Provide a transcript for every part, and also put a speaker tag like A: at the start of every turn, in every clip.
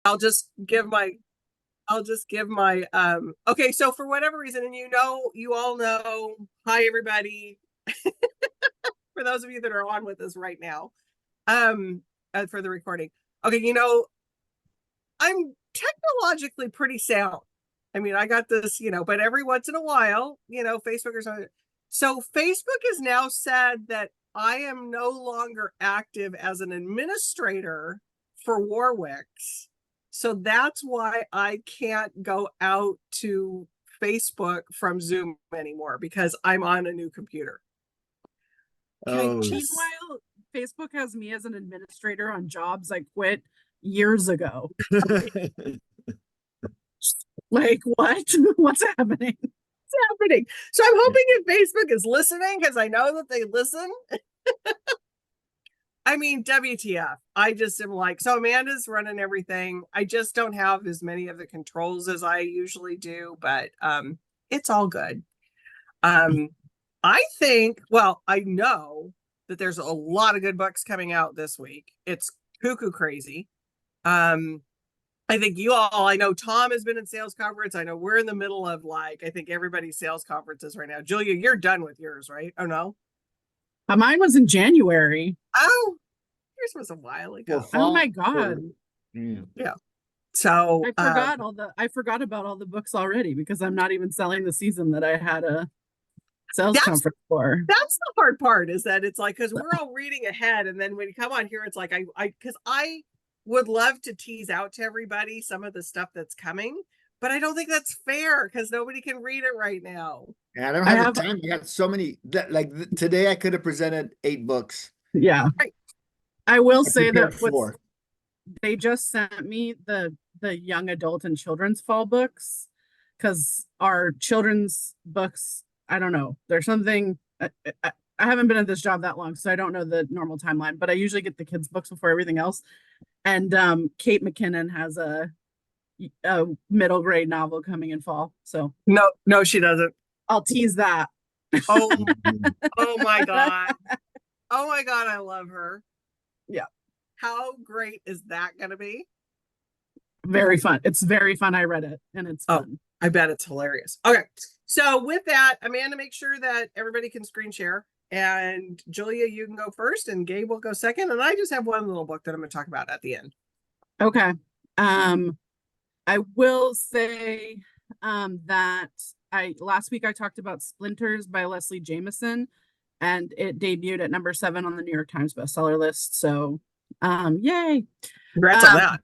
A: I'll just give my okay, so for whatever reason, and you all know, hi everybody, for those of you that are on with us right now, um for the recording. Okay, I'm technologically pretty sound. I mean, I got this, but every once in a while, Facebook or something. So Facebook has now said that I am no longer active as an administrator for Warwick's. So that's why I can't go out to Facebook from Zoom anymore because I'm on a new computer. Can I
B: Oh,
A: just
C: Meanwhile, Facebook has me as an administrator on jobs I quit years ago. Like, what? What's happening?
A: happening? So I'm hoping if Facebook is listening, because I know that they listen. I mean, WTF. I just am like, so Amanda's running everything. I just don't have as many of the controls as I usually do, but it's all good. I think, well, I know that there's a lot of good books coming out this week. It's cuckoo crazy. I think I know Tom has been in sales conference. I know we're in the middle of I think everybody's sales conferences right now. Julia, you're done with yours, right? Oh no.
C: Mine was in January.
A: Oh, yours was a while ago.
C: Oh my God.
A: Yeah. So
C: I forgot about all the books already because I'm not even selling the season that I had a sales
A: that's
C: conference for.
A: that's the hard part, is that it's like, because we're all reading ahead, and then when you come on here, it's like because I would love to tease out to everybody some of the stuff that's coming, but I don't think that's fair because nobody can read it right now.
B: Yeah, I don't have the time. I got so many today I could have presented 8 books.
C: Yeah.
A: Right.
C: I will say that
B: four.
C: They just sent me the young adult and children's fall books because our children's books, I don't know, there's something I haven't been at this job that long, so I don't know the normal timeline, but I usually get the kids books before everything else. And Kate McKinnon has a middle grade novel coming in fall, so
A: No, she doesn't.
C: I'll tease that.
A: Oh, oh my God. Oh my God, I love her.
C: Yeah.
A: How great is that going to be?
C: Very fun. It's very fun. I read it and it's fun.
A: I bet it's hilarious. Okay. So with that, Amanda, make sure that everybody can screen share. And Julia, you can go first and Gabe will go second. And I just have one little book that I'm going to talk about at the end.
C: Okay. I will say that last week I talked about Splinters by Leslie Jamison, and it debuted at number 7 on the New York Times bestseller list. So yay.
A: Congrats on that.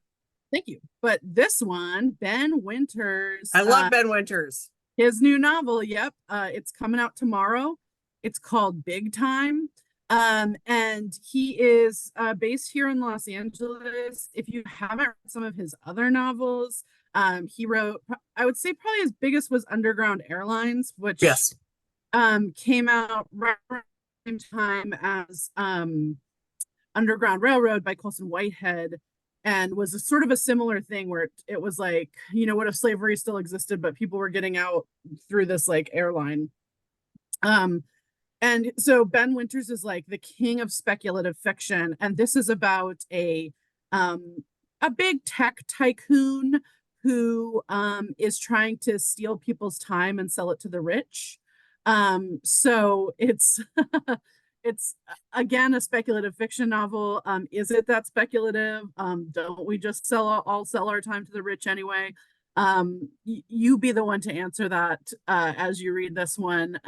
C: Thank you. But this one, Ben Winters.
A: I love Ben Winters.
C: His new novel, yep. It's coming out tomorrow. It's called Big Time. And he is based here in Los Angeles. If you haven't read some of his other novels, he wrote, I would say probably his biggest was Underground Airlines, which came out right around the same time as Underground Railroad by Colson Whitehead, and was a sort of a similar thing where it was like, what if slavery still existed, but people were getting out through this like airline. And so Ben Winters is like the king of speculative fiction, and this is about a big tech tycoon who is trying to steal people's time and sell it to the rich. So it's it's again a speculative fiction novel. Is it that speculative? Don't we just all sell our time to the rich anyway? You be the one to answer that as you read this one.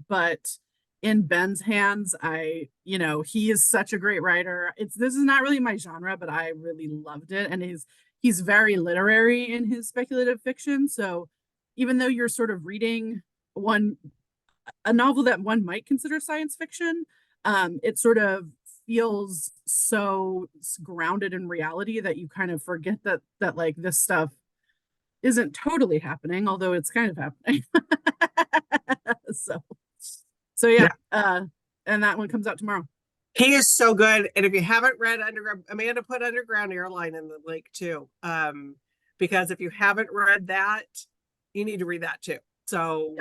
C: But in Ben's hands, he is such a great writer. This is not really my genre, but I really loved it. And he's very literary in his speculative fiction. So even though you're sort of reading a novel that one might consider science fiction, it sort of feels so grounded in reality that you kind of forget that like this stuff isn't totally happening, although it's kind of happening. So yeah. And that one comes out tomorrow.
A: He is so good. And if you haven't read Amanda put Underground Airline in the link too. Because if you haven't read that, you need to read that too. So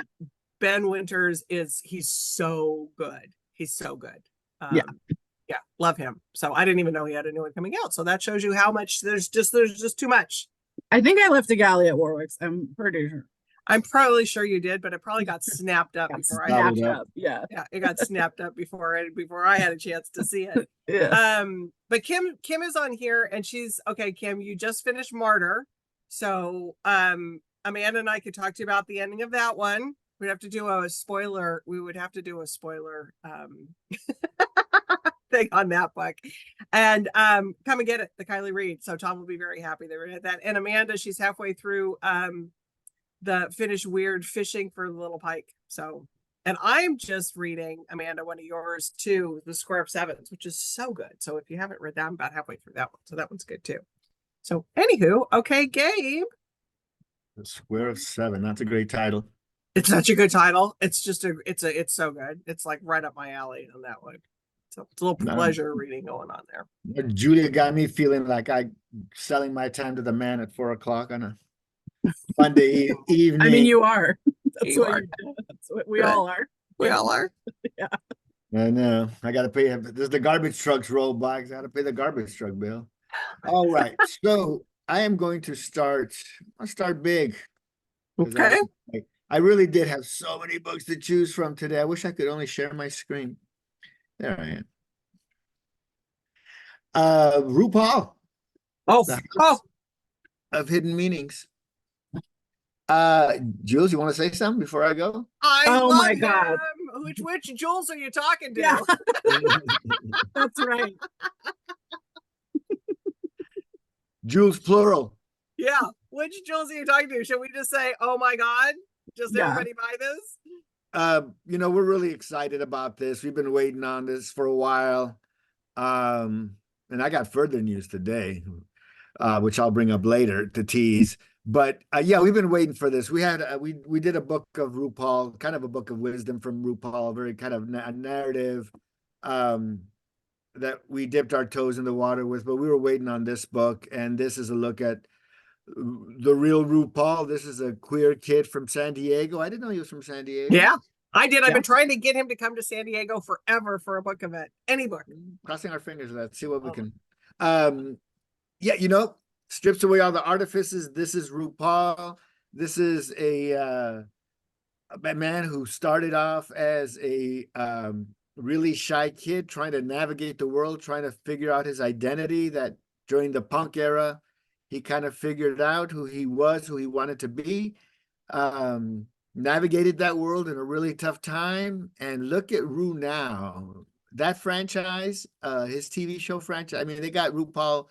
A: Ben Winters he's so good. He's so good. Yeah, love him. So I didn't even know he had a new one coming out. So that shows you how much there's just too much.
C: I think I left a galley at Warwick's. I'm pretty sure.
A: I'm probably sure you did, but it probably got snapped up
C: Got
A: before I
B: Snap
A: had.
B: it
C: snapped
B: up.
C: up. Yeah.
A: Yeah, it got snapped up before I had a chance to see it.
C: Yeah.
A: But Kim is on here, and she's okay. Kim, you just finished Martyr, so Amanda and I could talk to you about the ending of that one. We'd have to do a spoiler. We would have to do a spoiler thing on that book, and come and get it, the Kylie Reed. So Tom will be very happy they read that. And Amanda, she's halfway through the finished Weird Fishing for the Little Pike. So, and I'm just reading, Amanda, one of yours too, The Square of Sevens, which is so good. So if you haven't read that, I'm about halfway through that one. So that one's good too. So anywho, okay, Gabe.
B: The Square of Seven. That's a great title.
A: It's such a good title. It's it's so good. It's like right up my alley on that one. So it's a little pleasure reading going on there.
B: Julia got me feeling like I selling my time to the man at 4 o'clock on a Monday evening.
C: I mean, you are. That's
A: You
C: what
A: are.
C: you do. That's what we
A: Good.
C: all are.
A: We all are.
B: I know. I got to pay. There's the garbage trucks roll by. I got to pay the garbage truck bill. All right. So I am going to start. I'll start big. 'Cause
A: Okay.
B: I really did have so many books to choose from today. I wish I could only share my screen. There I am. RuPaul
A: Oh,
B: The
A: oh,
B: House of Hidden Meanings. Jules, you want to say something before I go?
A: I
C: Oh
A: love
C: my
A: him.
C: God.
A: Which Jules are you talking to?
C: Yeah. That's right.
B: Jules plural.
A: Yeah. Which Jules are you talking to? Should we just say, oh my God? Just
C: Yeah.
A: everybody buy this?
B: We're really excited about this. We've been waiting on this for a while. And I got further news today, which I'll bring up later to tease. But yeah, we've been waiting for this. We had we did a book of RuPaul, kind of a book of wisdom from RuPaul, very kind of a narrative that we dipped our toes in the water with. But we were waiting on this book, and this is a look at the real RuPaul. This is a queer kid from San Diego. I didn't know he was from San Diego.
A: Yeah, I did. I've
B: Yeah.
A: been trying to get him to come to San Diego forever for a book event. Any book.
B: Crossing our fingers. Let's see what we
A: Oh.
B: can. Yeah, strips away all the artifices. This is RuPaul. This is a man who started off as a really shy kid trying to navigate the world, trying to figure out his identity. That during the punk era, he kind of figured out who he was, who he wanted to be. Navigated that world in a really tough time. And look at Ru now. That franchise, his TV show franchise. I mean, they got RuPaul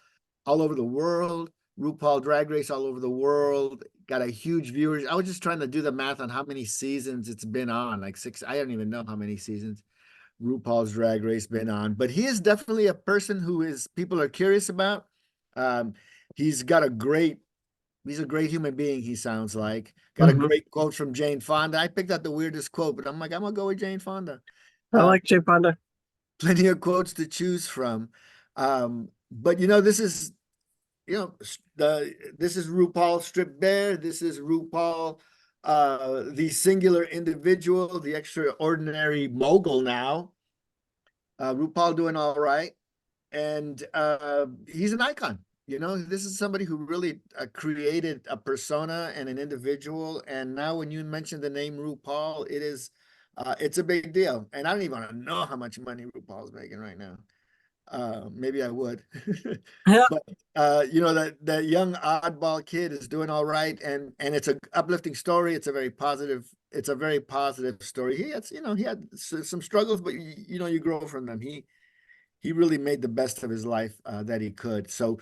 B: all over the world, RuPaul Drag Race all over the world, got a huge viewers. I was just trying to do the math on how many seasons it's been on, like 6. I don't even know how many seasons RuPaul's Drag Race been on, but he is definitely a person who people are curious about. He's a great human being. He sounds like got a great quote from Jane Fonda. I picked out the weirdest quote, but I'm like, I'm gonna go with Jane Fonda.
A: I like Jane Fonda.
B: Plenty of quotes to choose from. But this is this is RuPaul stripped bare. This is RuPaul, the singular individual, the extraordinary mogul now. RuPaul doing all right, and he's an icon. This is somebody who really created a persona and an individual. And now, when you mention the name RuPaul, it's a big deal. And I don't even want to know how much money RuPaul's making right now. Maybe I would.
A: Yeah.
B: But that young oddball kid is doing all right, and it's an uplifting story. It's a very positive story. He had some struggles, but you grow from them. He really made the best of his life that he could. So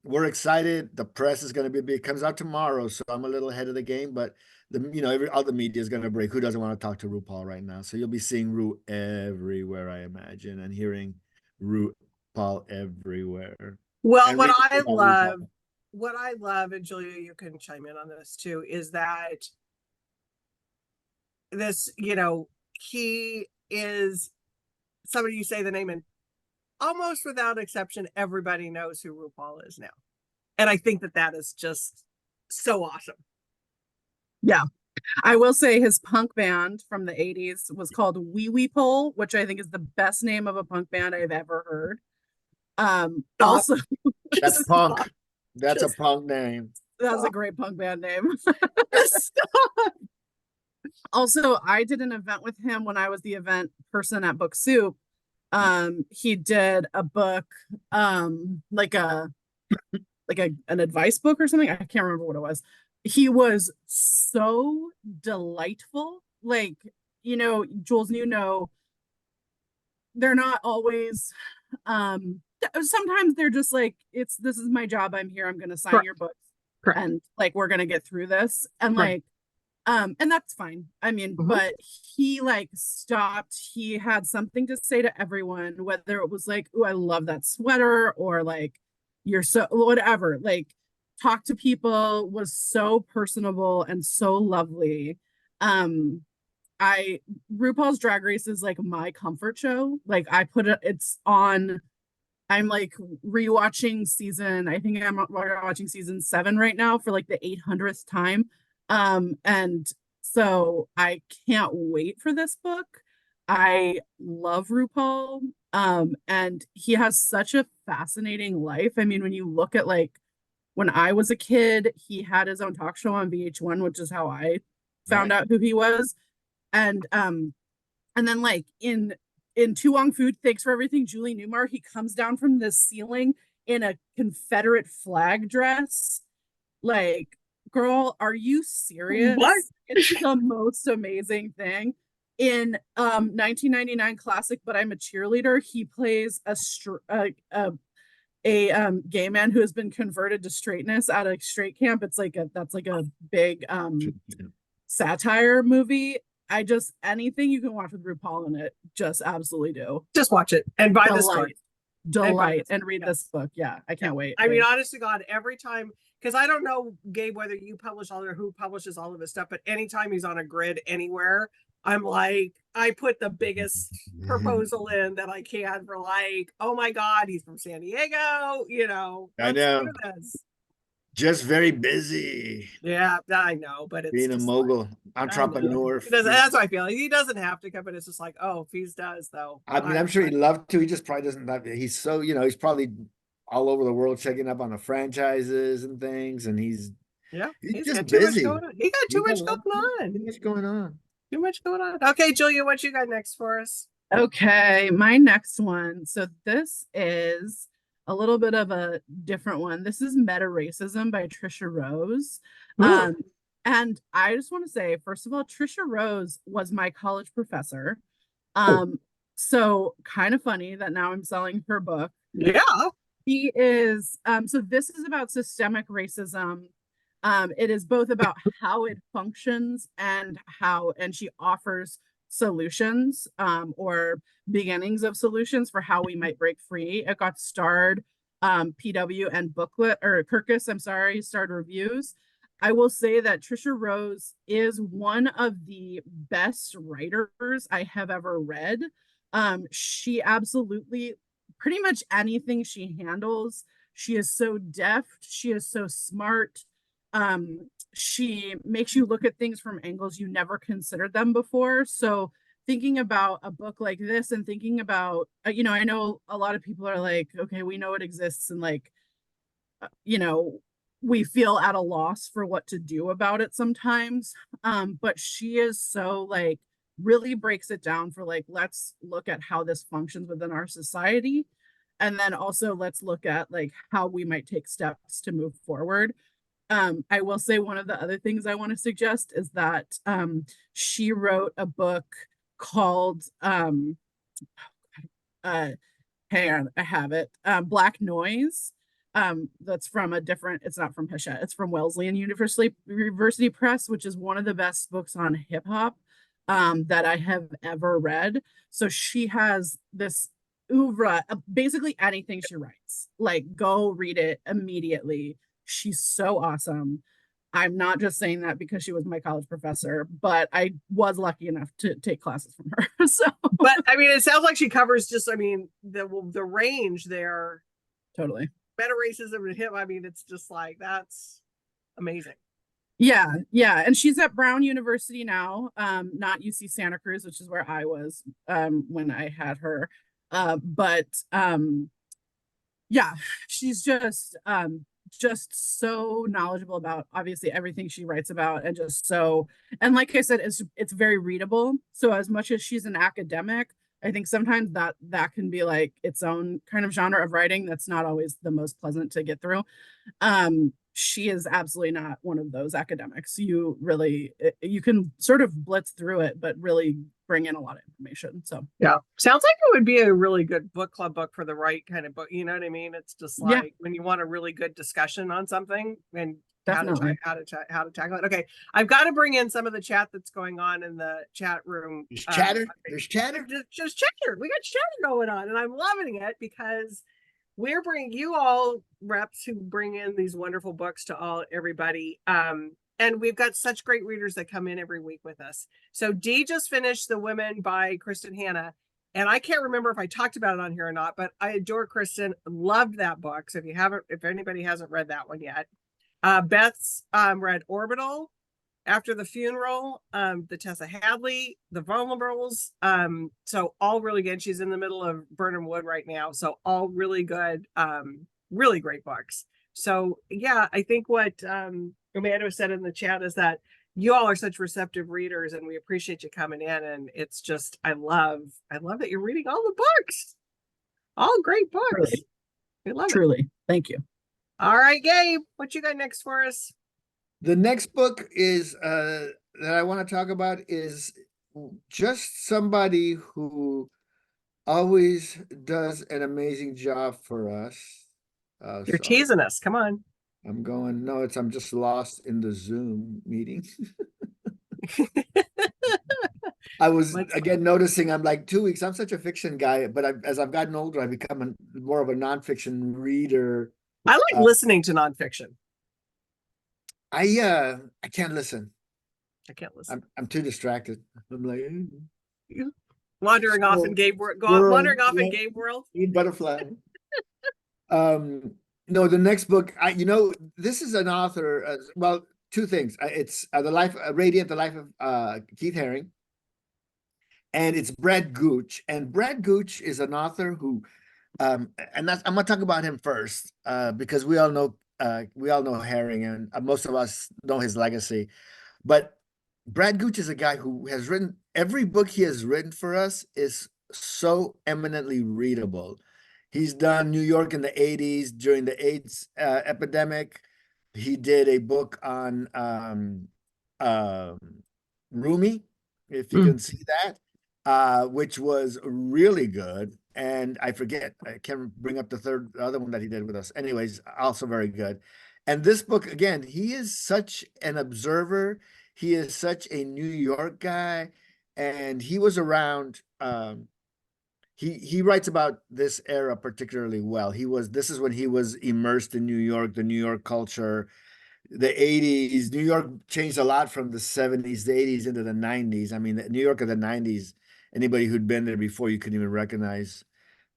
B: we're excited. The press is going to be big. It comes out tomorrow, so I'm a little ahead of the game, but all the media is going to break. Who doesn't want to talk to RuPaul right now? So you'll be seeing Ru everywhere, I imagine, and hearing RuPaul everywhere.
A: Well,
B: And
A: what
B: reading about RuPaul.
A: I love, and Julia, you can chime in on this too, is that this, he is somebody you say the name and almost without exception, everybody knows who RuPaul is now. And I think that is just so awesome.
C: Yeah. I will say his punk band from the 80s was called Wee Wee Pole, which I think is the best name of a punk band I've ever heard. Also,
B: That's punk. That's a
A: Just-
B: punk name.
C: that's a great punk band name.
A: Stop.
C: Also, I did an event with him when I was the event person at Book Soup. He did a book, like an advice book or something. I can't remember what it was. He was so delightful. Like, Jules, they're not always sometimes they're just like, this is my job, I'm here, I'm gonna sign
A: Correct.
C: your books,
A: Correct.
C: and like we're gonna get through this, and
A: Right.
C: and that's fine. I mean,
A: Mhm.
C: but he like stopped, he had something to say to everyone, whether it was like, oh, I love that sweater, or like, you're so whatever, like talk to people, was so personable and so lovely. RuPaul's Drag Race is like my comfort show. Like it's on. I'm like rewatching I think I'm watching season 7 right now for like the 800th time. And so I can't wait for this book. I love RuPaul. And he has such a fascinating life. I mean, when you look at like when I was a kid, he had his own talk show on VH1, which is how I found out who he was. And then like in To Wong Fu, Thanks for Everything, Julie Newmar, he comes down from the ceiling in a Confederate flag dress. Like, girl, are you serious?
A: What?
C: It's the most amazing thing. In 1999 classic But I'm a Cheerleader, he plays a gay man who has been converted to straightness at a straight camp. That's like a big satire movie. Anything you can watch with RuPaul in it, just absolutely do.
A: Just watch it and buy this book.
C: Delight and read
A: yes.
C: this book. Yeah, I can't wait.
A: I mean, honest to God, every time, because I don't know, Gabe, whether you publish all or who publishes all of his stuff, but anytime he's on a grid anywhere, I'm like, I put the biggest proposal in that I can for like, oh my God, he's from San Diego,
B: I know.
A: do this.
B: Just very busy.
A: Yeah, I know, but it's
B: Being a
A: just
B: mogul,
A: like,
B: entrepreneur.
A: that's what I feel. He doesn't have to come, but it's just like, oh, if he does though.
B: I mean, I'm sure he'd love to. He just probably doesn't have. He's so, he's probably all over the world checking up on the franchises and things, and he's just
A: got too
B: busy.
A: much going on. He got too much going on.
B: Too much going on.
A: Too much going on. Okay, Julia, what you got next for us?
C: Okay, my next one. So this is a little bit of a different one. This is Meta Racism by Trisha Rose. And I just want to say, first of all, Trisha Rose was my college professor. So kind of funny that now I'm selling her book.
A: Yeah.
C: She is, so this is about systemic racism. It is both about how it functions and she offers solutions, or beginnings of solutions for how we might break free. It got starred PW and Booklet, or Kirkus, I'm sorry, starred reviews. I will say that Trisha Rose is one of the best writers I have ever read. She absolutely, pretty much anything she handles, she is so deft, she is so smart. She makes you look at things from angles you never considered them before. So thinking about a book like this and thinking about, I know a lot of people are like, okay, we know it exists, and like, we feel at a loss for what to do about it sometimes. But she is so like, really breaks it down for like, let's look at how this functions within our society. And then also let's look at like how we might take steps to move forward. I will say one of the other things I want to suggest is that she wrote a book called hang on, I have it. Black Noise. That's from it's not from Hachette, it's from Wesleyan University Press, which is one of the best books on hip hop that I have ever read. So she has this oeuvre, basically anything she writes, like go read it immediately. She's so awesome. I'm not just saying that because she was my college professor, but I was lucky enough to take classes from her. So,
A: but I mean, it sounds like she covers just, I mean, the range there.
C: Totally.
A: Meta racism and him. I mean, it's just like, that's amazing.
C: Yeah, yeah, and she's at Brown University now, not UC Santa Cruz, which is where I was when I had her. But yeah, she's just so knowledgeable about obviously everything she writes about, and just so, and like I said, it's very readable. So as much as she's an academic, I think sometimes that can be like its own kind of genre of writing that's not always the most pleasant to get through. She is absolutely not one of those academics. You really, you can sort of blitz through it, but really bring in a lot of information. So
A: Yeah. Sounds like it would be a really good book club book for the right kind of book. You know what I mean? It's just
C: yeah,
A: like when you want a really good discussion on something and
C: definitely.
A: how to tackle it. Okay. I've got to bring in some of the chat that's going on in the chat room.
B: There's chatter. There's chatter.
A: Just chatter. We got chatter going on, and I'm loving it because we're bringing you all reps who bring in these wonderful books to everybody. And we've got such great readers that come in every week with us. So Dee just finished The Women by Kristen Hanna. And I can't remember if I talked about it on here or not, but I adore Kristen. Loved that book. So if anybody hasn't read that one yet, Beth's read Orbital, After the Funeral, the Tessa Hadley, The Vulnerables. So all really good. She's in the middle of Birnam Wood right now. So all really good, really great books. So yeah, I think what Amanda said in the chat is that you all are such receptive readers, and we appreciate you coming in. And it's just, I love that you're reading all the books, all great books.
C: Truly.
A: We love it.
C: Truly. Thank you.
A: All right, Gabe, what you got next for us?
B: The next book is that I want to talk about is just somebody who always does an amazing job for us.
A: You're
B: Sorry.
A: teasing us. Come on.
B: I'm just lost in the Zoom meeting. I was again noticing I'm like 2 weeks. I'm such a fiction guy, but as I've gotten older, I've become more of a nonfiction reader.
A: I like listening to nonfiction.
B: I can't listen.
A: I can't listen.
B: I'm too distracted. I'm like
A: wandering off in Gabe world.
B: Eat butterfly. No, the next book, this is an author. Well, two things. It's the life of Keith Haring, and it's Brad Gooch. And Brad Gooch is an author who, I'm gonna talk about him first, because we all know Haring, and most of us know his legacy. But Brad Gooch is a guy who has written, every book he has written for us is so eminently readable. He's done New York in the 80s during the AIDS epidemic. He did a book on Rumi, if you can see that, which was really good. And I can't bring up the other one that he did with us. Anyways, also very good. And this book, again, he is such an observer. He is such a New York guy, and he was around. He writes about this era particularly well. This is when he was immersed in New York, the New York culture, the 80s. New York changed a lot from the 70s, the 80s into the 90s. I mean, the New York of the 90s, anybody who'd been there before, you couldn't even recognize.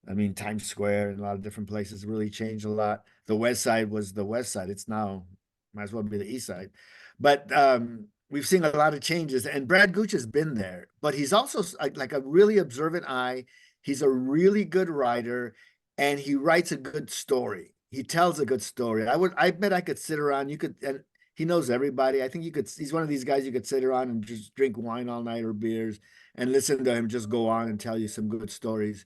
B: I mean, Times Square and a lot of different places really changed a lot. The West Side was the West Side. It's now, might as well be the East Side. But we've seen a lot of changes, and Brad Gooch has been there, but he's also like a really observant eye. He's a really good writer, and he writes a good story. He tells a good story. I bet I could sit around, and he knows everybody. I think he's one of these guys you could sit around and just drink wine all night or beers and listen to him just go on and tell you some good stories.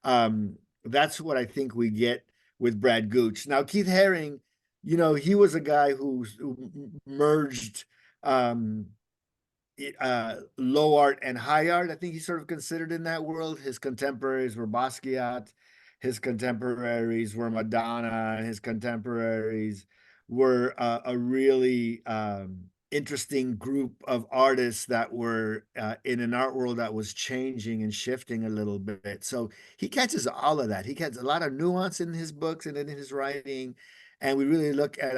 B: That's what I think we get with Brad Gooch. Now, Keith Haring, he was a guy who merged low art and high art. I think he's sort of considered in that world. His contemporaries were Basquiat, his contemporaries were Madonna, and his contemporaries were a really interesting group of artists that were in an art world that was changing and shifting a little bit. So he catches all of that. He catches a lot of nuance in his books and in his writing, and we really look at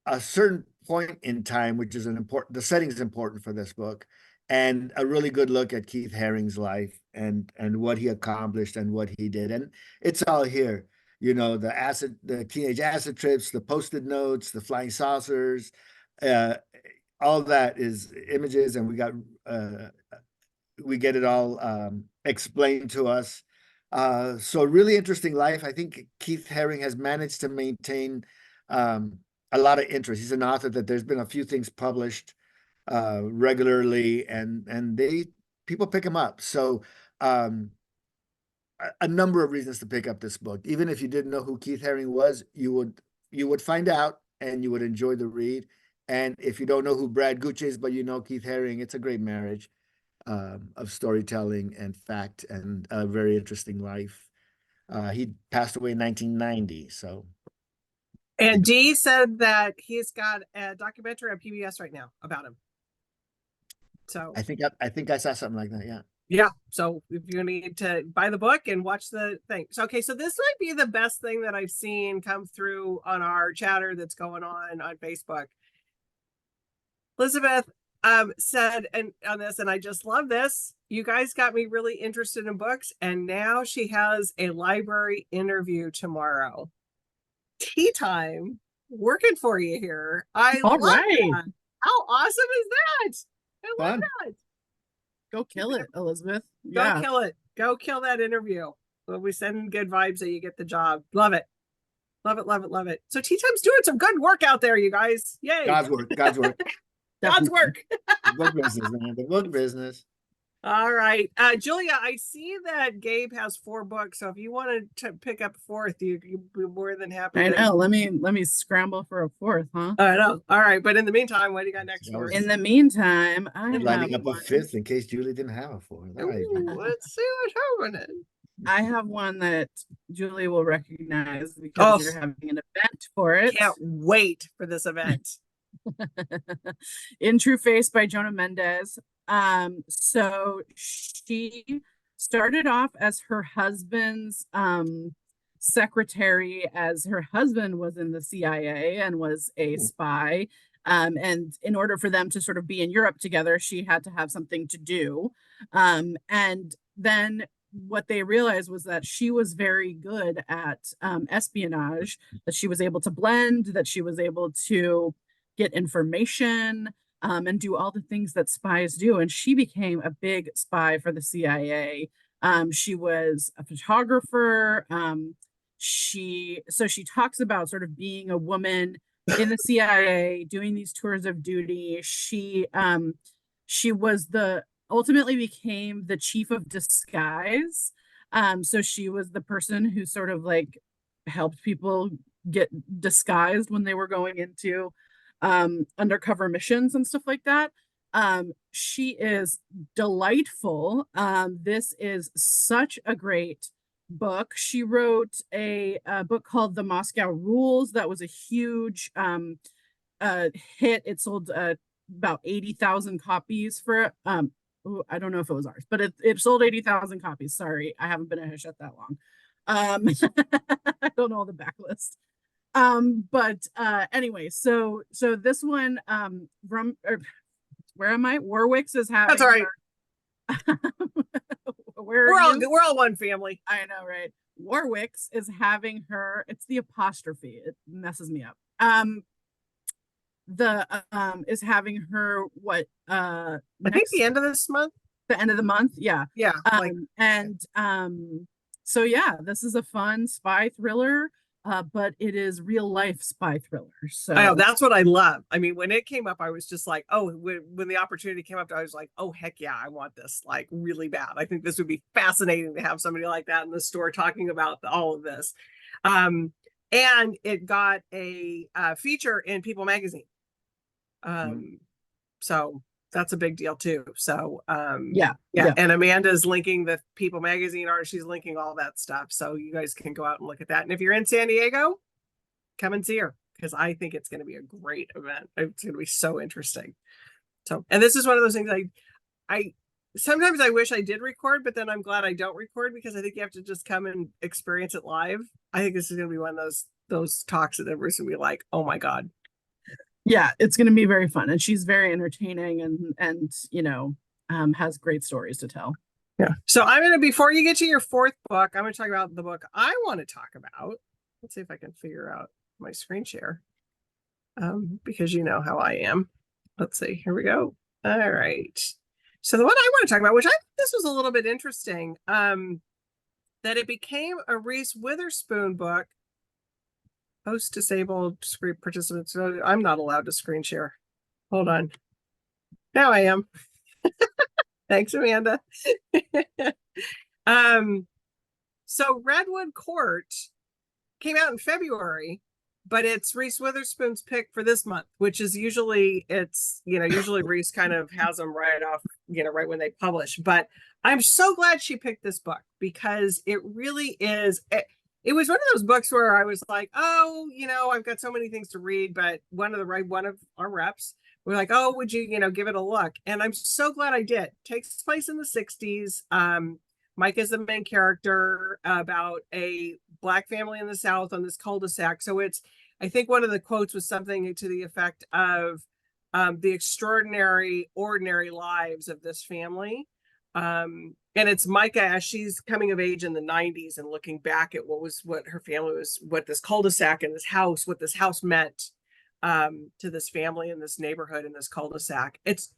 B: a certain point in time, which is the setting is important for this book, and a really good look at Keith Haring's life and what he accomplished and what he did. And it's all here. you know, the teenage acid trips, the Post-it notes, the flying saucers, all that is images, and we get it all explained to us. So really interesting life. I think Keith Haring has managed to maintain a lot of interest. He's an author that there's been a few things published regularly, and people pick him up. So a number of reasons to pick up this book. Even if you didn't know who Keith Haring was, you would find out, and you would enjoy the read. And if you don't know who Brad Gooch is, but you know Keith Haring, it's a great marriage of storytelling and fact, and a very interesting life. He passed away in 1990. So,
A: And Dee said that he's got a documentary on PBS right now about him. So
B: I think I saw something like that. Yeah.
A: yeah. So if you need to buy the book and watch the thing. So, okay. So this might be the best thing that I've seen come through on our chatter that's going on Facebook. Elizabeth said, and on this, and I just love this, you guys got me really interested in books, and now she has a library interview tomorrow. Tea time, working for you here. I
C: All
A: love
C: right.
A: that. How awesome is that? I love
B: Fun.
A: that.
C: Go kill it, Elizabeth.
A: Go
C: Yeah.
A: kill it. Go kill that interview. We'll be sending good vibes that you get the job. Love it. Love it, love it, love it. So Tea Time's doing some good work out there, you guys. Yay.
B: God's work. God's work.
A: God's work.
B: The book business, man. The book business.
A: All right. Julia, I see that Gabe has 4 books. So if you wanted to pick up a 4th, you'd be more than happy.
C: I
A: to-
C: know. Let me scramble for a 4th, huh?
A: I know. All right. But in the meantime, what do you got next for us?
C: In the meantime, I
B: Lining
C: have
B: up a
C: one.
B: 5th in case Julie didn't have a 4th. All right.
A: Ooh, let's see what's happening.
C: I have one that Julie will recognize because you're having an event for it.
A: Can't wait for this event.
C: In True Face by Jonah Mendez. So she started off as her husband's secretary, as her husband was in the CIA and was a spy. And in order for them to sort of be in Europe together, she had to have something to do. And then what they realized was that she was very good at espionage, that she was able to blend, that she was able to get information, and do all the things that spies do. And she became a big spy for the CIA. She was a photographer. She talks about sort of being a woman in the CIA, doing these tours of duty. She ultimately became the chief of disguise. So she was the person who sort of like helped people get disguised when they were going into undercover missions and stuff like that. She is delightful. This is such a great book. She wrote a book called The Moscow Rules that was a huge hit. It sold about 80,000 copies for I don't know if it was ours, but it sold 80,000 copies. Sorry, I haven't been at Hachette that long. I don't know the backlist. But anyway, so this one where am I? Warwick's is having.
A: That's all right.
C: We're
A: all one family.
C: I know, right? Warwick's is having her. It's the apostrophe. It messes me up. Is having her what?
A: I think the end of this month.
C: The end of the month. Yeah.
A: Yeah.
C: So yeah, this is a fun spy thriller. But it is real life spy thriller. So
A: I know, that's what I love. I mean, when it came up, I was just like, oh, when the opportunity came up, I was like, oh, heck yeah, I want this like really bad. I think this would be fascinating to have somebody like that in the store talking about all of this. And it got a feature in People magazine. So that's a big deal too. So yeah. And Amanda's linking the People magazine art. She's linking all that stuff. So you guys can go out and look at that. And if you're in San Diego, come and see her, because I think it's going to be a great event. It's going to be so interesting. So, and this is one of those things I sometimes I wish I did record, but then I'm glad I don't record, because I think you have to just come and experience it live. I think this is going to be one of those talks that everybody's going to be like, oh my God.
C: Yeah, it's going to be very fun, and she's very entertaining and has great stories to tell.
A: Yeah. So before you get to your 4th book, I'm going to talk about the book I want to talk about. let's see if I can figure out my screen share. Because you know how I am. Let's see, here we go. All right. So the one I want to talk about, which I think this was a little bit interesting, that it became a Reese Witherspoon book. Host disabled screen participants. So I'm not allowed to screen share. Hold on. Now I am. Thanks, Amanda. So Redwood Court came out in February, but it's Reese Witherspoon's pick for this month, which is usually usually Reese kind of has them right off, right when they publish. But I'm so glad she picked this book because it really is. It was one of those books where I was like, oh, I've got so many things to read, but one of our reps were like, oh, would you, give it a look? And I'm so glad I did. It takes place in the 60s. Mike is the main character about a Black family in the South on this cul-de-sac. So I think one of the quotes was something to the effect of the extraordinary, ordinary lives of this family. And it's Micah as she's coming of age in the 90s and looking back at what her family was, what this cul-de-sac and what this house meant to this family in this neighborhood in this cul-de-sac. It's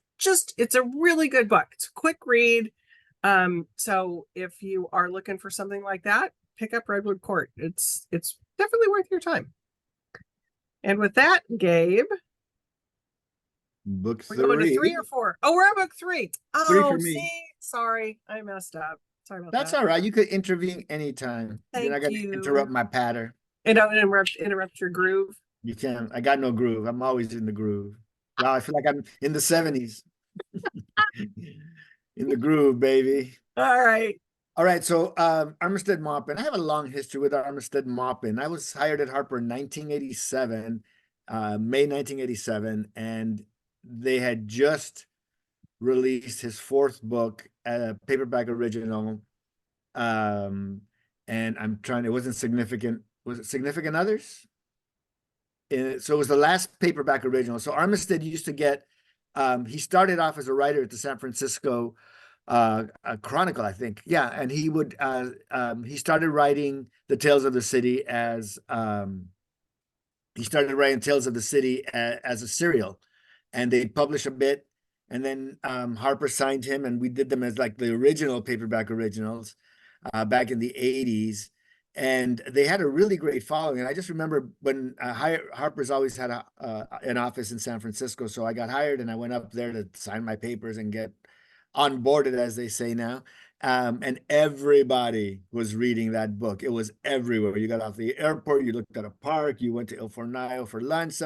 A: a really good book. It's a quick read. So if you are looking for something like that, pick up Redwood Court. It's definitely worth your time. And with that, Gabe,
B: Book
A: we're going to
B: 3.
A: 3 or 4. Oh, we're on book 3. Oh,
B: 3 for me.
A: see, sorry, I messed up. Sorry about
B: That's
A: that.
B: all right. You could intervene anytime. You're not
A: Thank
B: gonna
A: you.
B: interrupt my patter.
A: And don't interrupt your groove.
B: You can. I got no groove. I'm always in the groove. Wow, I feel like I'm in the 70s. In the groove, baby.
A: All right.
B: All right, so Armistead Maupin. I have a long history with Armistead Maupin. I was hired at Harper in 1987, May 1987, and they had just released his 4th book, paperback original. And I'm trying, it wasn't Significant. Was it Significant Others? So it was the last paperback original. So Armistead used to get, he started off as a writer at the San Francisco Chronicle, I think. Yeah. And he would, he started writing the Tales of the City as a serial, and they published a bit. And then Harper signed him, and we did them as like the original paperback originals back in the 80s. And they had a really great following. And I just remember when Harper's always had an office in San Francisco. So I got hired and I went up there to sign my papers and get onboarded, as they say now. And everybody was reading that book. It was everywhere. You got off the airport, you looked at a park, you went to Il Fornaio for lunch.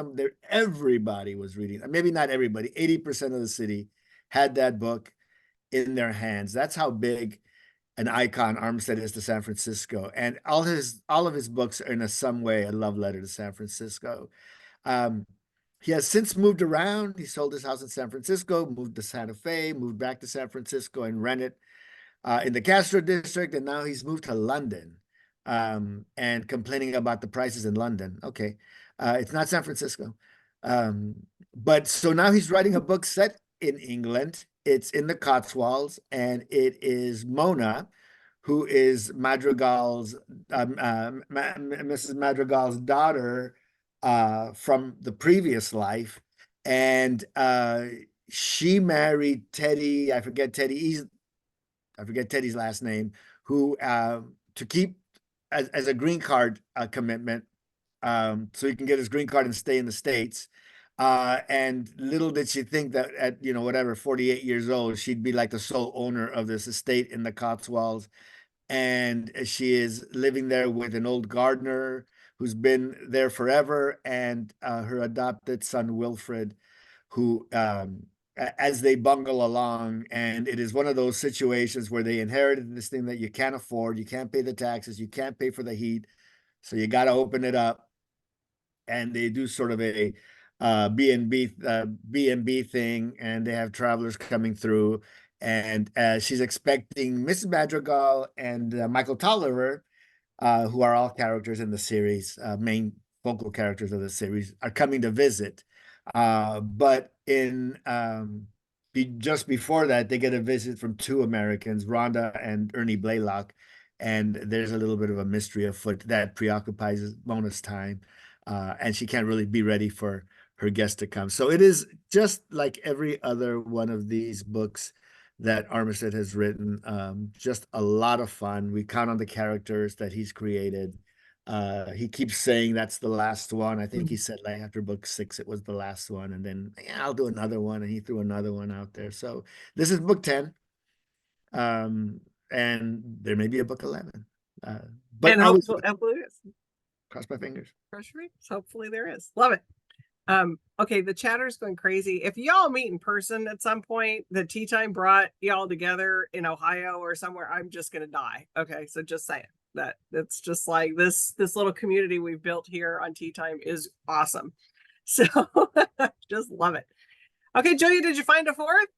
B: Everybody was reading. Maybe not everybody. 80% of the city had that book in their hands. That's how big an icon Armistead is to San Francisco. And all of his books are in some way a love letter to San Francisco. He has since moved around. He sold his house in San Francisco, moved to Santa Fe, moved back to San Francisco and rented in the Castro district. And now he's moved to London and complaining about the prices in London. Okay. It's not San Francisco. But so now he's writing a book set in England. It's in the Cotswolds, and it is Mona, who is Madrigal's, Mrs. Madrigal's daughter from the previous life. And she married Teddy, I forget Teddy's last name, who to keep as a green card commitment, so he can get his green card and stay in the States. And little did she think that at 48 years old, she'd be like the sole owner of this estate in the Cotswolds. And she is living there with an old gardener who's been there forever, and her adopted son, Wilfred, who, as they bungle along, and it is one of those situations where they inherited this thing that you can't afford, you can't pay the taxes, you can't pay for the heat, so you got to open it up. And they do sort of a B&B thing, and they have travelers coming through, and she's expecting Mrs. Madrigal and Michael Tolliver, who are all characters in the series, main vocal characters of the series, are coming to visit. But just before that, they get a visit from 2 Americans, Rhonda and Ernie Blaylock, and there's a little bit of a mystery afoot that preoccupies Mona's time, and she can't really be ready for her guest to come. So it is just like every other one of these books that Armistead has written. Just a lot of fun. We count on the characters that he's created. He keeps saying that's the last one. I think he said like after book 6 it was the last one, and then yeah, I'll do another one, and he threw another one out there. So this is book 10, and there may be a book 11. But
A: And
B: I was
A: hopefully it is.
B: cross my fingers.
A: Grocery. Hopefully there is. Love it. Okay, the chatter's going crazy. If y'all meet in person at some point, the Tea Time brought y'all together in Ohio or somewhere, I'm just gonna die. Okay, so just saying that it's just like this little community we've built here on Tea Time is awesome. So just love it. Okay, Julia, did you find a fourth?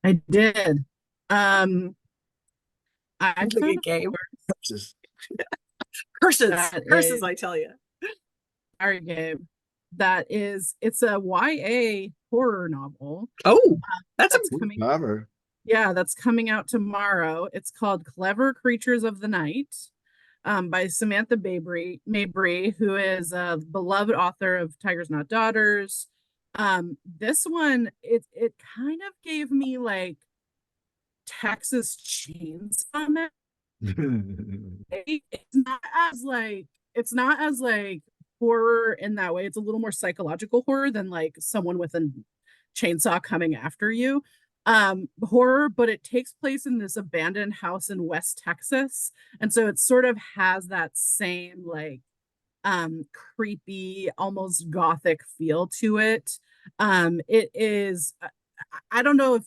C: I did. I
A: It's a
C: found
A: good game.
B: Just
A: Curses,
C: That
A: curses,
C: is-
A: I tell you.
C: our game that is, it's a YA horror novel.
A: Oh, that's a
C: That's coming.
B: cover.
C: Yeah, that's coming out tomorrow. It's called Clever Creatures of the Night, by Samantha Mabry, who is a beloved author of Tigers Not Daughters. This one, it kind of gave me like Texas Chainsaw Man. It's not as like horror in that way. It's a little more psychological horror than like someone with a chainsaw coming after you. Horror, but it takes place in this abandoned house in West Texas, and so it sort of has that same like creepy, almost gothic feel to it. It is, I don't know if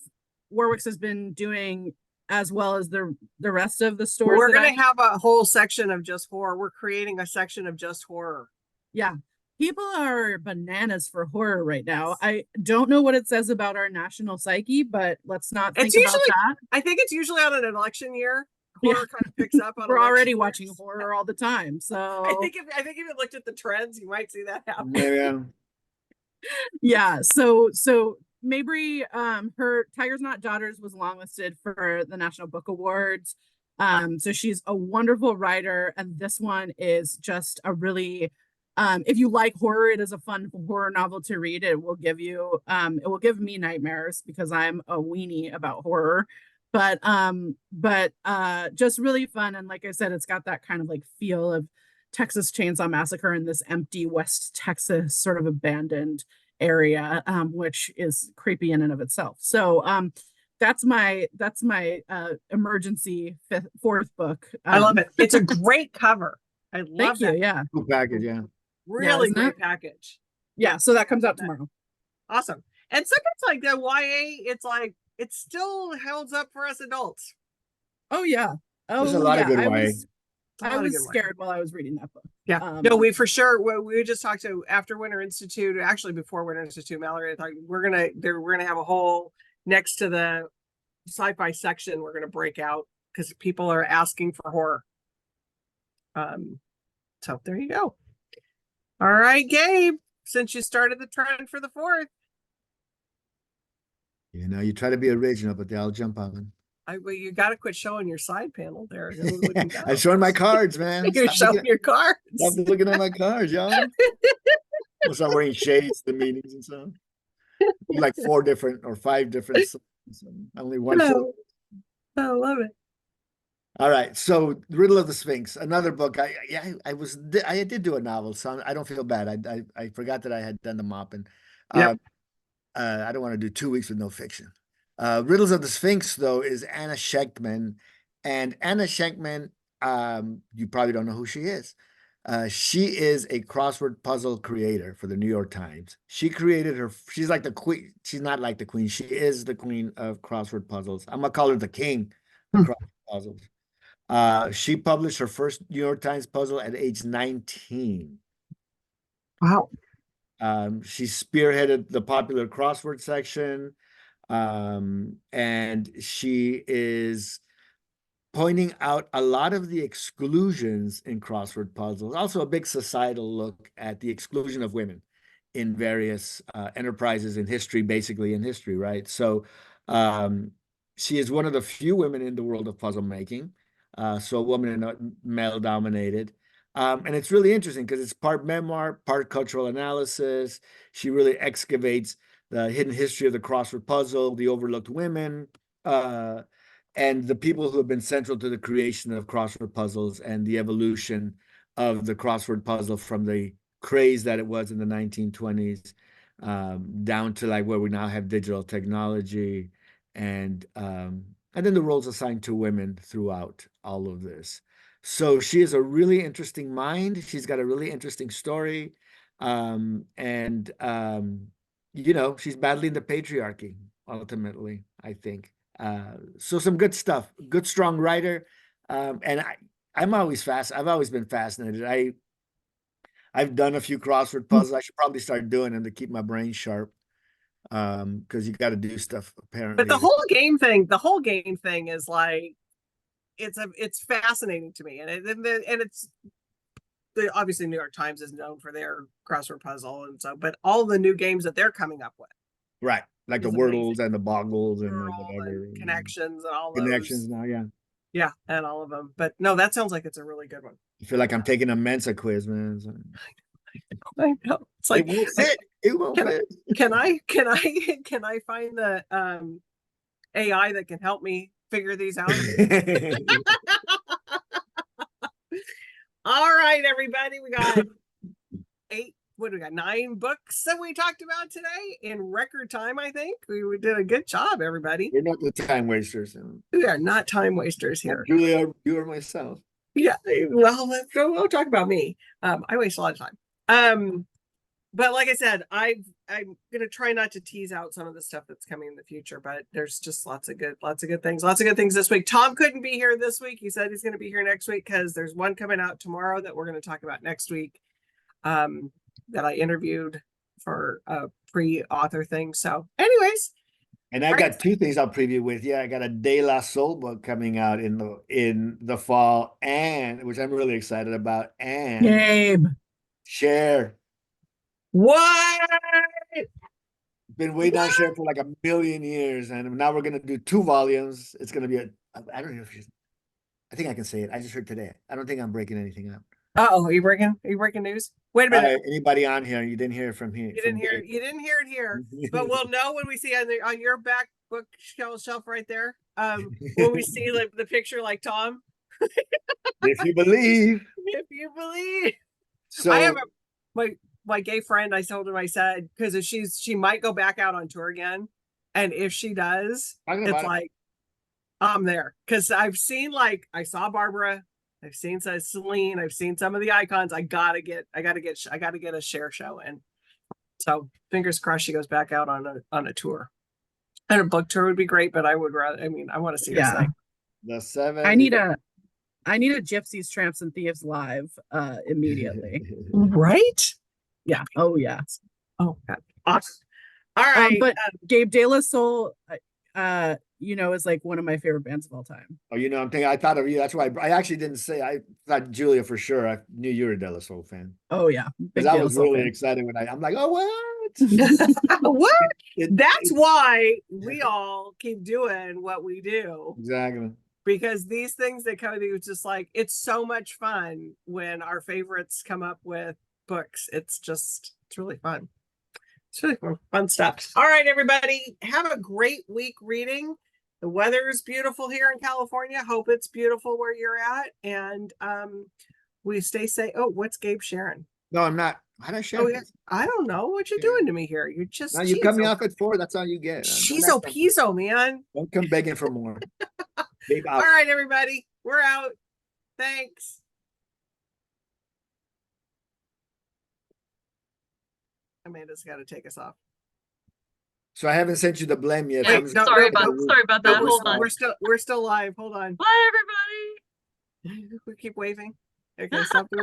C: Warwick's has been doing as well as the rest of the stores.
A: We're gonna have a whole section of just horror. We're creating a section of just horror.
C: Yeah, people are bananas for horror right now. I don't know what it says about our national psyche, but let's not think
A: It's
C: about
A: usually-
C: that.
A: I think it's usually on an election year.
C: Yeah.
A: Horror kind of picks up on
C: We're
A: election
C: already
A: years.
C: watching horror all the time, so
A: I think if you looked at the trends, you might see that happen.
B: Yeah.
C: yeah. So Mabry, her Tigers Not Daughters was longlisted for the National Book Awards. So she's a wonderful writer, and this one is just a really, if you like horror, it is a fun horror novel to read. It will give me nightmares because I'm a weenie about horror. But just really fun, and like I said, it's got that kind of like feel of Texas Chainsaw Massacre in this empty West Texas sort of abandoned area, which is creepy in and of itself. So that's my emergency fourth book.
A: I love it. It's a great cover. I love
C: Thank you.
A: that.
C: Yeah.
B: Cool package, yeah.
A: Really
C: isn't
A: great
C: it?
A: package.
C: Yeah. So that comes out tomorrow.
A: Awesome. And sometimes like the YA, it's like it still holds up for us adults.
C: Oh yeah. Oh,
B: There's a lot of
C: yeah.
B: good YA.
A: A lot of good YA.
C: Scared while I was reading that book.
A: Yeah. No, we for sure. We just talked to after Winter Institute, actually before Winter Institute, Mallory. I thought we're gonna have a whole next to the sci-fi section. We're gonna break out because people are asking for horror. So there you go. All right, Gabe. Since you started the trend for the fourth,
B: You know, you try to be original, but they all jump on.
A: well, you got to quit showing your side panel there. It wouldn't go.
B: I'm showing my cards, man.
A: You're
B: Stop
A: showing your cards.
B: looking at my cards, y'all. I'll start wearing shades to meetings and stuff. Like 4 different or 5 different songs, and only one.
A: No. I love it.
B: All right, so Riddle of the Sphinx, another book. I did do a novel, so I don't feel bad. I forgot that I had done the mopping.
A: Yep.
B: I don't want to do 2 weeks with no fiction. Riddles of the Sphinx, though, is Anna Schenkman, and Anna Schenkman, you probably don't know who she is. She is a crossword puzzle creator for the New York Times. She created she's like the queen. She's not like the queen. She is the queen of crossword puzzles. I'm gonna call her the king of crossword puzzles. She published her first New York Times puzzle at age 19.
A: Wow.
B: She spearheaded the popular crossword section, and she is pointing out a lot of the exclusions in crossword puzzles. Also a big societal look at the exclusion of women in various enterprises in history, basically in history, right? So she is one of the few women in the world of puzzle making. So a woman and a male dominated. And it's really interesting because it's part memoir, part cultural analysis. She really excavates the hidden history of the crossword puzzle, the overlooked women, and the people who have been central to the creation of crossword puzzles and the evolution of the crossword puzzle from the craze that it was in the 1920s, down to like where we now have digital technology, and then the roles assigned to women throughout all of this. So she is a really interesting mind. She's got a really interesting story. She's battling the patriarchy ultimately, I think. So some good stuff, good, strong writer. I've always been fascinated. I've done a few crossword puzzles. I should probably start doing them to keep my brain sharp. Because you got to do stuff apparently.
A: But the whole game thing is like, it's fascinating to me, and it's obviously New York Times is known for their crossword puzzle, and so, but all the new games that they're coming up with,
B: right? Like the Wordles and the Boggles and whatever,
A: and Connections and all
B: Connections
A: those.
B: now,
A: yeah, and all of them. But no, that sounds like it's a really good one.
B: I feel like I'm taking a Mensa quiz, man.
A: I know. It's like,
B: it won't fit.
A: Can I find the AI that can help me figure these out? All right, everybody, we got 9 books that we talked about today in record time. I think we did a good job, everybody.
B: We're not the time wasters.
A: We are not time wasters here.
B: Julia, you or myself.
A: Yeah, well, we'll talk about me. I waste a lot of time. But like I said, I'm gonna try not to tease out some of the stuff that's coming in the future, but there's just lots of good things this week. Tom couldn't be here this week. He said he's gonna be here next week because there's one coming out tomorrow that we're gonna talk about next week. That I interviewed for a pre-author thing. So anyways.
B: And I've got 2 things I'll preview with you. I got a De La Soul book coming out in the fall, and which I'm really excited about. And
C: Gabe,
B: Share.
A: What?
B: Been waiting on Share for like a million years, and now we're gonna do 2 volumes. It's gonna be I don't know if I think I can say it. I just heard today. I don't think I'm breaking anything up.
A: Are you breaking news? Wait a minute.
B: Anybody on here? You didn't hear it from here.
A: You didn't hear it here, but we'll know when we see on your back bookshelf right there. When we see like the picture like Tom.
B: If you believe.
A: If you believe.
B: So
A: I have my gay friend. I told him, I said, because if she might go back out on tour again, and if she does, it's like I'm there, because I've seen, like, I saw Barbara. I've seen Celine. I've seen some of the icons. I gotta get a Share show in. So fingers crossed she goes back out on a tour. And a book tour would be great, but I would rather. I mean, I want to see her sing.
B: The 7.
C: I need a Gypsies, Tramps, and Thieves live immediately.
A: Right?
C: Yeah. Oh yeah.
A: Oh God. Awesome. All right.
C: But Gabe, De La Soul, is like one of my favorite bands of all time.
B: Oh, I'm thinking. I thought of you. That's why I actually didn't say. I thought Julia for sure. I knew you were a De La Soul fan.
C: Oh yeah,
B: because I was really excited when I'm like, oh what?
A: What? That's why we all keep doing what we do.
B: Exactly.
A: Because these things that come to you, just like, it's so much fun when our favorites come up with books. It's really fun. It's really fun stuff. All right, everybody, have a great week reading. The weather is beautiful here in California. Hope it's beautiful where you're at. And we stay safe. Oh, what's Gabe sharing?
B: No, I'm not. How did I share?
A: Oh, yeah. I don't know what you're doing to me here. You're just.
B: Now you cut me off at 4. That's all you get.
A: Chizo Pizzo, man.
B: Don't come begging for more.
A: All right, everybody. We're out. Thanks. Amanda's got to take us off.
B: So I haven't sent you the blame yet.
D: Wait, sorry about that. Hold on.
A: We're still live. Hold on.
D: Bye, everybody.
A: We keep waving. Okay, stop the